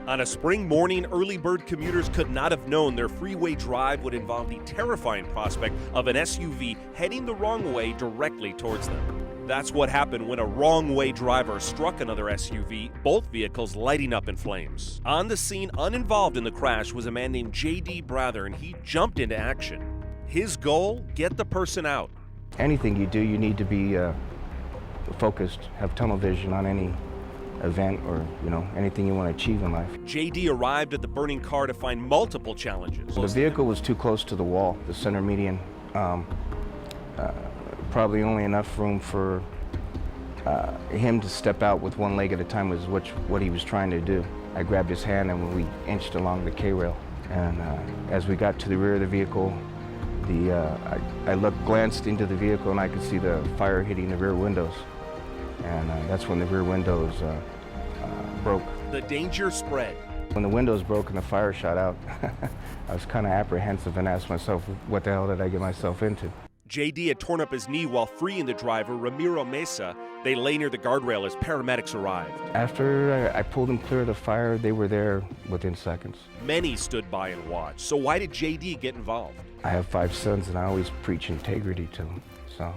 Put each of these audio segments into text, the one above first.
On a spring morning, early bird commuters could not have known their freeway drive would involve the terrifying prospect of an SUV heading the wrong way directly towards them. That's what happened when a wrong-way driver struck another SUV, both vehicles lighting up in flames. On the scene, uninvolved in the crash, was a man named J.D. Brather, and he jumped into action. His goal, get the person out. Anything you do, you need to be focused, have tunnel vision on any event or, anything you want to achieve in life. J.D. arrived at the burning car to find multiple challenges. The vehicle was too close to the wall, the center median. Probably only enough room for him to step out with one leg at a time was what he was trying to do. I grabbed his hand and we inched along the K-rail. And as we got to the rear of the vehicle, I glanced into the vehicle and I could see the fire hitting the rear windows. And that's when the rear windows broke. The danger spread. When the windows broke and the fire shot out, I was kind of apprehensive and asked myself, what the hell did I get myself into? J.D. had torn up his knee while freeing the driver, Ramiro Mesa. They lay near the guardrail as paramedics arrived. After I pulled him clear of the fire, they were there within seconds. Many stood by and watched. So why did J.D. get involved? I have 5 sons and I always preach integrity to them. So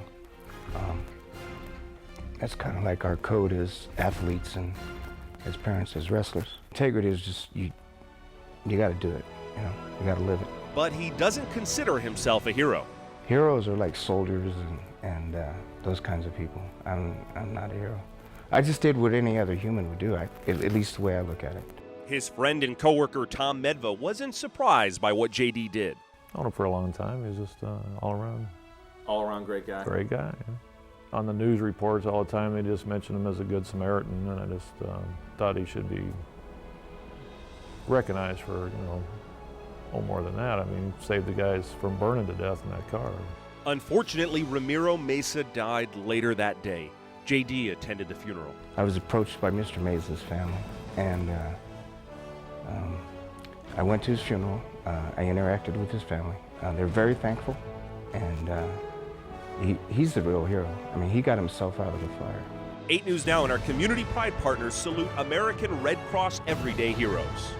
that's kind of like our code as athletes and as parents, as wrestlers. Integrity is just, you got to do it, you got to live it. But he doesn't consider himself a hero. Heroes are like soldiers and those kinds of people. I'm not a hero. I just did what any other human would do, at least the way I look at it. His friend and coworker Tom Medva wasn't surprised by what J.D. did. Known him for a long time. He was just all around great guy. Great guy. Yeah. On the news reports all the time, they just mentioned him as a good Samaritan, and I just thought he should be recognized for, more than that. I mean, saved the guys from burning to death in that car. Unfortunately, Ramiro Mesa died later that day. J.D. attended the funeral. I was approached by Mr. Mesa's family, and I went to his funeral. I interacted with his family. They're very thankful, and he's the real hero. I mean, he got himself out of the fire. 8 News Now and our Community Pride partners salute American Red Cross Everyday Heroes.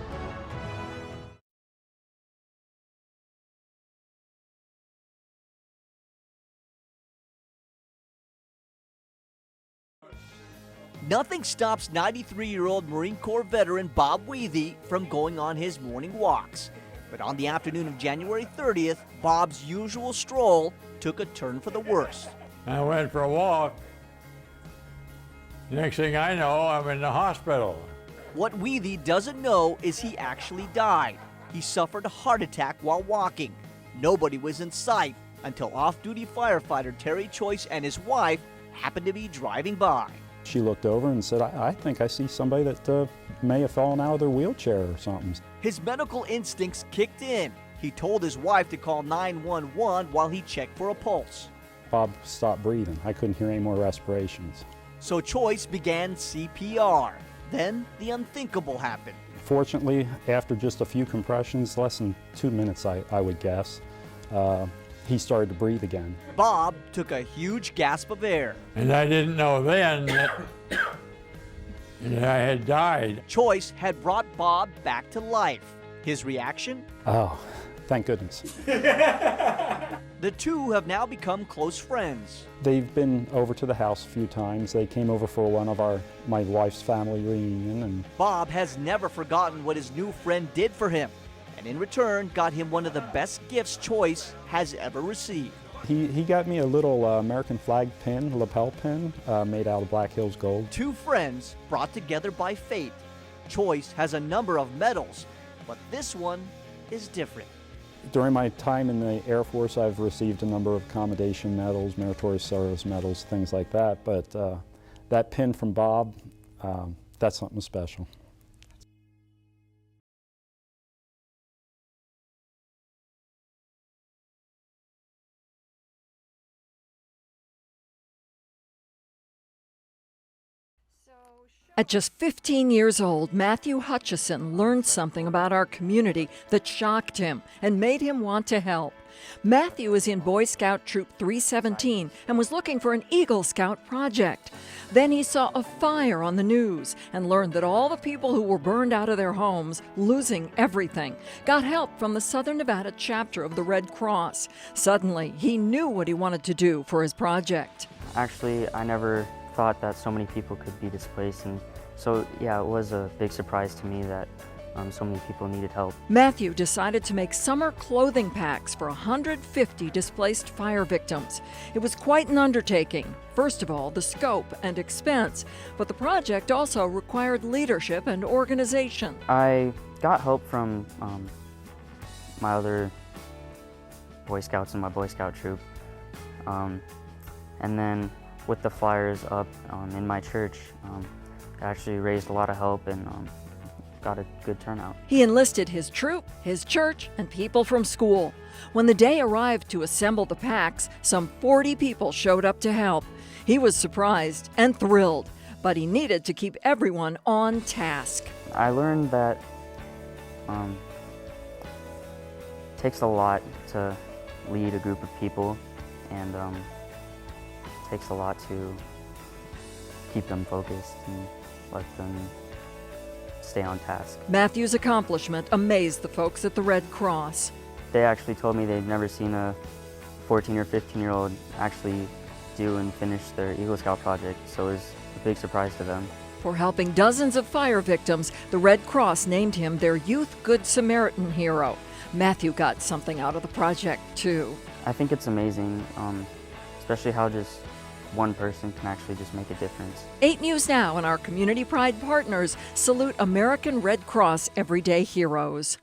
Nothing stops 93-year-old Marine Corps veteran Bob Weathy from going on his morning walks. But on the afternoon of January 30th, Bob's usual stroll took a turn for the worse. I went for a walk. Next thing I know, I'm in the hospital. What Weathy doesn't know is he actually died. He suffered a heart attack while walking. Nobody was in sight until off-duty firefighter Terry Choice and his wife happened to be driving by. She looked over and said, I think I see somebody that may have fallen out of their wheelchair or something. His medical instincts kicked in. He told his wife to call 911 while he checked for a pulse. Bob stopped breathing. I couldn't hear any more respirations. So Choice began CPR. Then the unthinkable happened. Fortunately, after just a few compressions, less than 2 minutes I would guess, he started to breathe again. Bob took a huge gasp of air. And I didn't know then that I had died. Choice had brought Bob back to life. His reaction? Oh, thank goodness. The two have now become close friends. They've been over to the house a few times. They came over for one of my wife's family reunion. And Bob has never forgotten what his new friend did for him, and in return got him one of the best gifts Choice has ever received. He got me a little American flag pin, lapel pin, made out of Black Hills gold. Two friends brought together by fate. Choice has a number of medals, but this one is different. During my time in the Air Force, I've received a number of commendation medals, meritorious service medals, things like that, but that pin from Bob, that's something special. So At just 15 years old, Matthew Hutchison learned something about our community that shocked him and made him want to help. Matthew is in Boy Scout Troop 317 and was looking for an Eagle Scout project. Then he saw a fire on the news and learned that all the people who were burned out of their homes, losing everything, got help from the Southern Nevada chapter of the Red Cross. Suddenly, he knew what he wanted to do for his project. Actually, I never thought that so many people could be displaced, and so yeah, it was a big surprise to me that so many people needed help. Matthew decided to make summer clothing packs for 150 displaced fire victims. It was quite an undertaking. First of all, the scope and expense, but the project also required leadership and organization. I got help from my other Boy Scouts in my Boy Scout troop, and then with the flyers up in my church, it actually raised a lot of help and got a good turnout. He enlisted his troop, his church, and people from school. When the day arrived to assemble the packs, some 40 people showed up to help. He was surprised and thrilled, but he needed to keep everyone on task. I learned that it takes a lot to lead a group of people, and it takes a lot to keep them focused and let them stay on task. Matthew's accomplishment amazed the folks at the Red Cross. They actually told me they've never seen a 14 or 15-year-old actually do and finish their Eagle Scout project, so it was a big surprise to them. For helping dozens of fire victims, the Red Cross named him their Youth Good Samaritan hero. Matthew got something out of the project, too. I think it's amazing, especially how just one person can actually just make a difference. 8 News Now and our Community Pride partners salute American Red Cross everyday heroes.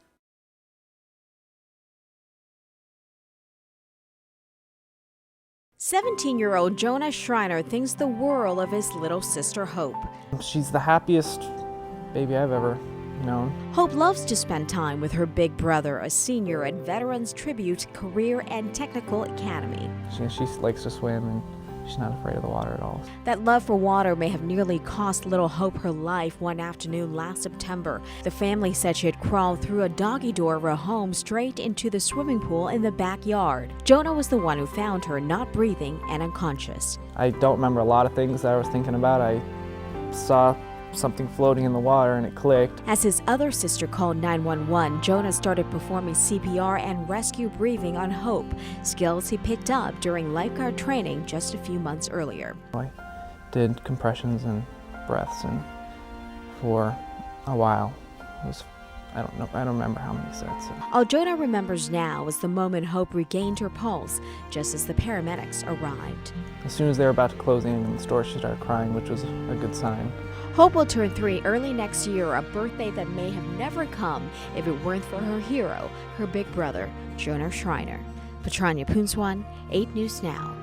"17-year-old Jonah Schreiner thinks the world of his little sister Hope. She's the happiest baby I've ever known. Hope loves to spend time with her big brother, a senior at Veterans Tribute Career and Technical Academy. She likes to swim, and she's not afraid of the water at all. That love for water may have nearly cost little Hope her life one afternoon last September. The family said she had crawled through a doggy door of her home straight into the swimming pool in the backyard. Jonah was the one who found her not breathing and unconscious. I don't remember a lot of things that I was thinking about. I saw something floating in the water and it clicked. As his other sister called 911, Jonah started performing CPR and rescue breathing on Hope, skills he picked up during lifeguard training just a few months earlier. I did compressions and breaths, and for a while, I don't remember how many sets. All Jonah remembers now was the moment Hope regained her pulse just as the paramedics arrived. As soon as they were about to close in the store, she started crying, which was a good sign. Hope will turn 3 early next year, a birthday that may have never come if it weren't for her hero, her big brother, Jonah Schreiner. Patranya Poonswan, 8 News Now.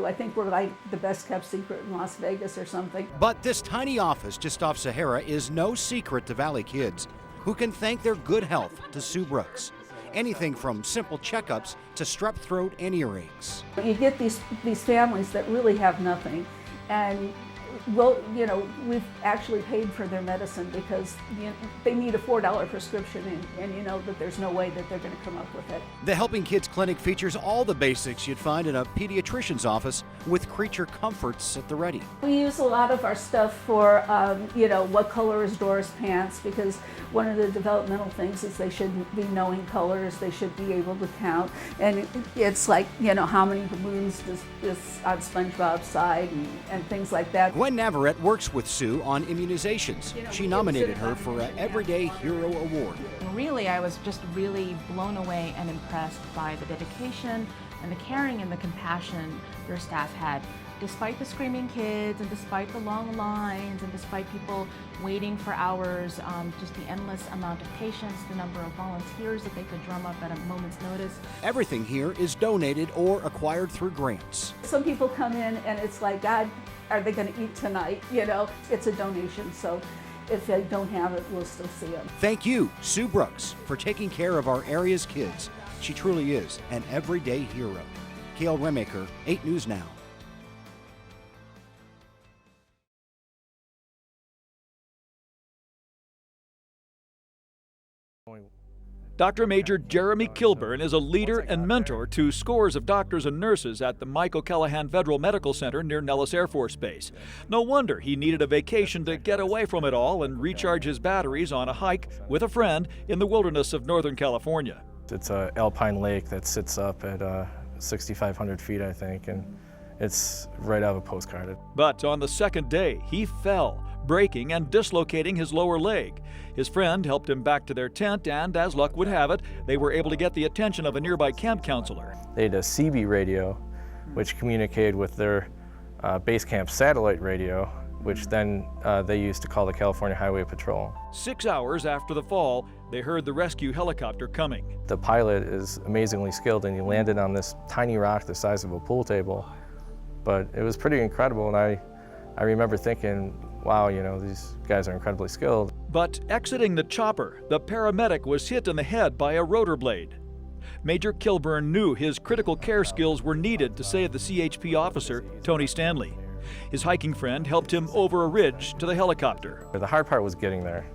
I think we're like the best kept secret in Las Vegas or something. But this tiny office just off Sahara is no secret to Valley kids, who can thank their good health to Sue Brooks. Anything from simple checkups to strep throat and earaches. You get these families that really have nothing, and we've actually paid for their medicine because they need a $4 prescription, and you know that there's no way that they're going to come up with it. The Helping Kids Clinic features all the basics you'd find in a pediatrician's office with creature comforts at the ready. We use a lot of our stuff for, what color is Dora's pants, because one of the developmental things is they should be knowing colors, they should be able to count, and it's like, how many balloons does on SpongeBob's side and things like that. Gwen Navarrete works with Sue on immunizations. She nominated her for an Everyday Hero Award. Really, I was just really blown away and impressed by the dedication and the caring and the compassion your staff had. Despite the screaming kids and despite the long lines and despite people waiting for hours, just the endless amount of patience, the number of volunteers that they could drum up at a moment's notice. Everything here is donated or acquired through grants. Some people come in and it's like, God, are they going to eat tonight? It's a donation, so if they don't have it, we'll still see them. Thank you, Sue Brooks, for taking care of our area's kids. She truly is an everyday hero. Cale Remaker, 8 News Now. Dr. Major Jeremy Kilburn is a leader and mentor to scores of doctors and nurses at the Mike O'Callahan Federal Medical Center near Nellis Air Force Base. No wonder he needed a vacation to get away from it all and recharge his batteries on a hike with a friend in the wilderness of Northern California. It's an alpine lake that sits up at 6,500 feet, I think, and it's right out of a postcard. But on the second day, he fell, breaking and dislocating his lower leg. His friend helped him back to their tent, and as luck would have it, they were able to get the attention of a nearby camp counselor. They had a CB radio, which communicated with their base camp satellite radio, which then they used to call the California Highway Patrol. 6 hours after the fall, they heard the rescue helicopter coming. The pilot is amazingly skilled, and he landed on this tiny rock the size of a pool table. But it was pretty incredible, and I remember thinking, wow, you know, these guys are incredibly skilled. But exiting the chopper, the paramedic was hit in the head by a rotor blade. Major Kilburn knew his critical care skills were needed to save the CHP officer, Tony Stanley. His hiking friend helped him over a ridge to the helicopter. The hard part was getting there.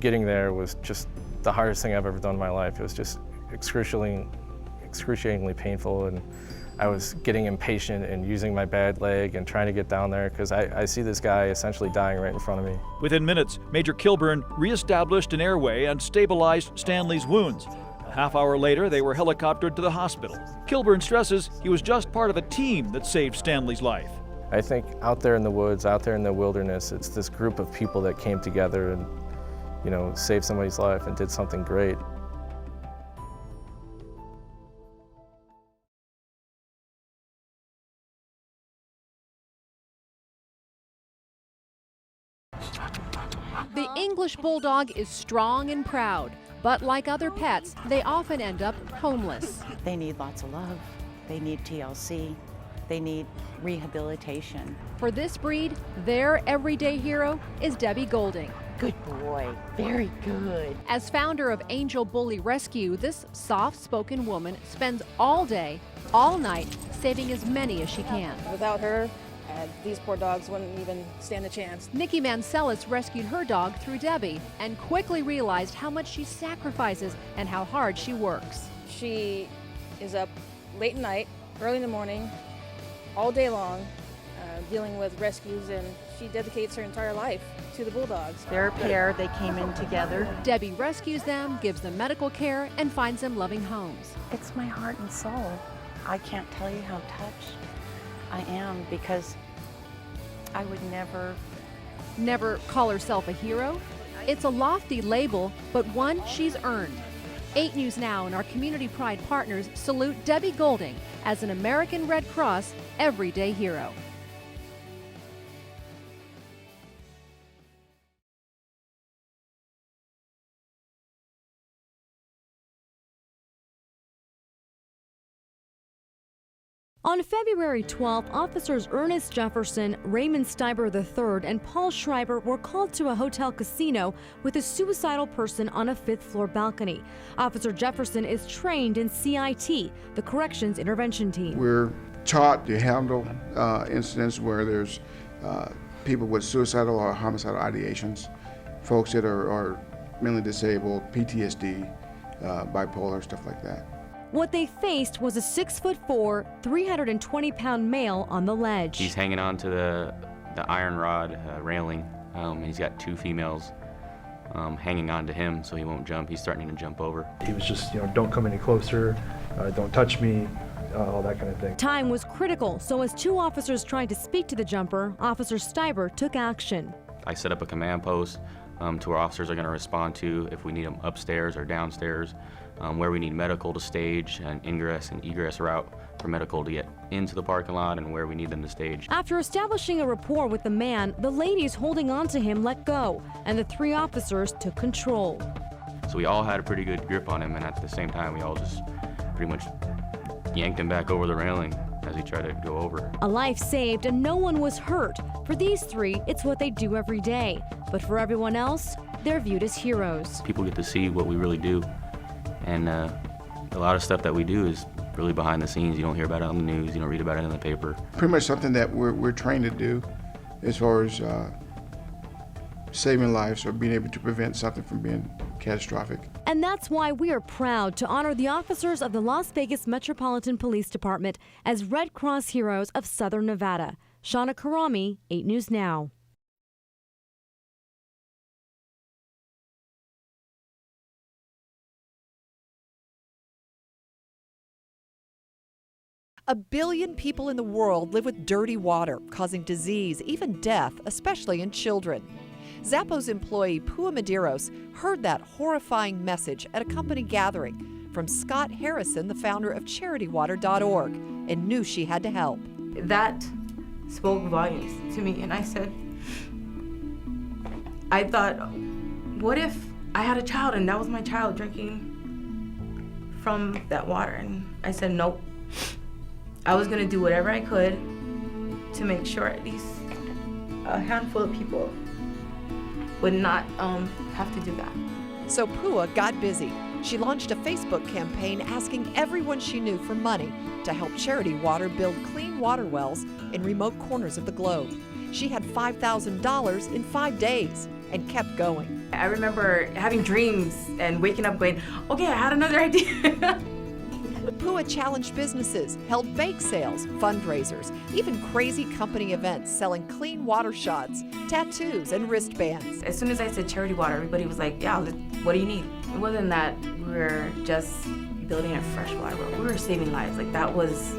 Getting there was just the hardest thing I've ever done in my life. It was just excruciatingly painful, and I was getting impatient and using my bad leg and trying to get down there because I see this guy essentially dying right in front of me. Within minutes, Major Kilburn reestablished an airway and stabilized Stanley's wounds. A half hour later, they were helicoptered to the hospital. Kilburn stresses he was just part of a team that saved Stanley's life. I think out there in the woods, out there in the wilderness, it's this group of people that came together and, you know, saved somebody's life and did something great. The English Bulldog is strong and proud, but like other pets, they often end up homeless. They need lots of love. They need TLC. They need rehabilitation. For this breed, their everyday hero is Debbie Golding. Good boy, very good. As founder of Angel Bully Rescue, this soft-spoken woman spends all day, all night, saving as many as she can. Without her, these poor dogs wouldn't even stand a chance. Nikki Mancelis rescued her dog through Debbie and quickly realized how much she sacrifices and how hard she works. She is up late at night, early in the morning, all day long, dealing with rescues, and she dedicates her entire life to the Bulldogs. They're a pair, they came in together. Debbie rescues them, gives them medical care, and finds them loving homes. It's my heart and soul. I can't tell you how touched I am, because I would never call herself a hero? It's a lofty label, but one she's earned. 8 News Now and our Community Pride partners salute Debbie Golding as an American Red Cross everyday hero. On February 12th, officers Ernest Jefferson, Raymond Steiber III, and Paul Schreiber were called to a hotel casino with a suicidal person on a 5th-floor balcony. Officer Jefferson is trained in CIT, the Corrections Intervention Team. We're taught to handle incidents where there's people with suicidal or homicidal ideations, folks that are mentally disabled, PTSD, bipolar, stuff like that. What they faced was a 6'4", 320-pound male on the ledge. He's hanging on to the iron rod railing, and he's got 2 females hanging on to him so he won't jump. He's threatening to jump over. He was just, don't come any closer, don't touch me, all that kind of thing. Time was critical, so as 2 officers tried to speak to the jumper, Officer Steiber took action. I set up a command post to our officers are going to respond to if we need them upstairs or downstairs, where we need medical to stage, an ingress and egress route for medical to get into the parking lot, and where we need them to stage. After establishing a rapport with the man, the ladies holding on to him let go, and the 3 officers took control. So we all had a pretty good grip on him, and at the same time, we all just pretty much yanked him back over the railing as he tried to go over. A life saved and no one was hurt. For these 3, it's what they do every day. But for everyone else, they're viewed as heroes. People get to see what we really do, and A lot of stuff that we do is really behind the scenes. You don't hear about it on the news, you don't read about it in the paper. Pretty much something that we're trained to do as far as saving lives or being able to prevent something from being catastrophic. And that's why we are proud to honor the officers of the Las Vegas Metropolitan Police Department as Red Cross Heroes of Southern Nevada. Shauna Karami, 8 News Now. A billion people in the world live with dirty water, causing disease, even death, especially in children. Zappos employee Pua Medeiros heard that horrifying message at a company gathering from Scott Harrison, the founder of CharityWater.org, and knew she had to help. That spoke volumes to me, and I thought, what if I had a child and that was my child drinking from that water? And I said, nope. I was gonna do whatever I could to make sure at least a handful of people would not have to do that. So Pua got busy. She launched a Facebook campaign asking everyone she knew for money to help Charity Water build clean water wells in remote corners of the globe. She had $5,000 in 5 days and kept going. I remember having dreams and waking up going, okay, I had another idea. Pua challenged businesses, held bake sales, fundraisers, even crazy company events selling clean water shots, tattoos, and wristbands. As soon as I said Charity Water, everybody was like, yeah, what do you need? It wasn't that we were just building a fresh water well. We were saving lives. Like that was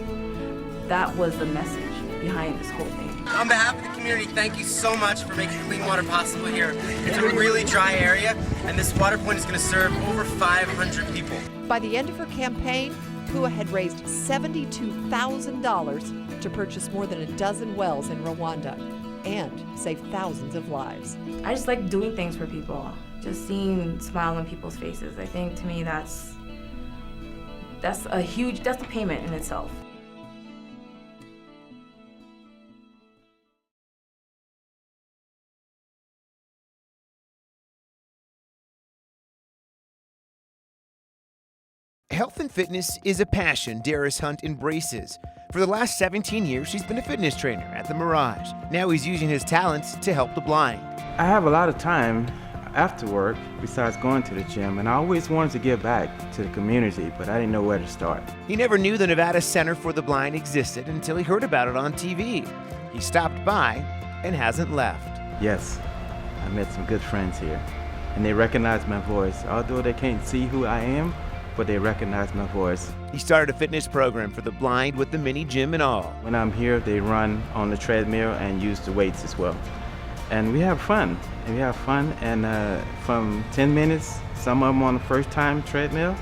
the message behind this whole thing. On behalf of the community, thank you so much for making clean water possible here. It's a really dry area, and this water point is going to serve over 500 people. By the end of her campaign, Pua had raised $72,000 to purchase more than a dozen wells in Rwanda and save thousands of lives. I just like doing things for people, just seeing smiles on people's faces. I think to me that's a payment in itself. Health and fitness is a passion Darius Hunt embraces. For the last 17 years, he's been a fitness trainer at the Mirage. Now he's using his talents to help the blind. I have a lot of time after work besides going to the gym, and I always wanted to give back to the community, but I didn't know where to start. He never knew the Nevada Center for the Blind existed until he heard about it on TV. He stopped by and hasn't left. Yes, I met some good friends here, and they recognize my voice. Although they can't see who I am, but they recognize my voice. He started a fitness program for the blind with the mini gym and all. When I'm here, they run on the treadmill and use the weights as well. And we have fun. And from 10 minutes, some of them on the first time treadmill,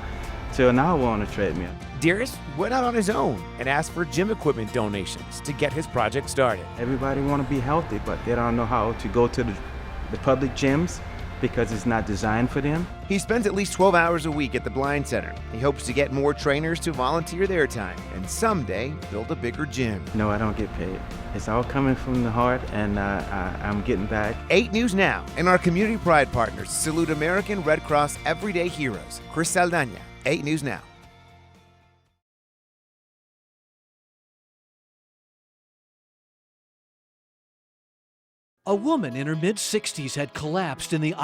to an hour on the treadmill. Darius went out on his own and asked for gym equipment donations to get his project started. Everybody want to be healthy, but they don't know how to go to the public gyms because it's not designed for them. He spends at least 12 hours a week at the Blind Center. He hopes to get more trainers to volunteer their time and someday build a bigger gym. No, I don't get paid. It's all coming from the heart, and I'm getting back. 8 News Now and our community pride partners salute American Red Cross everyday heroes. Chris Saldana, 8 News Now. A woman in her mid-60s had collapsed in the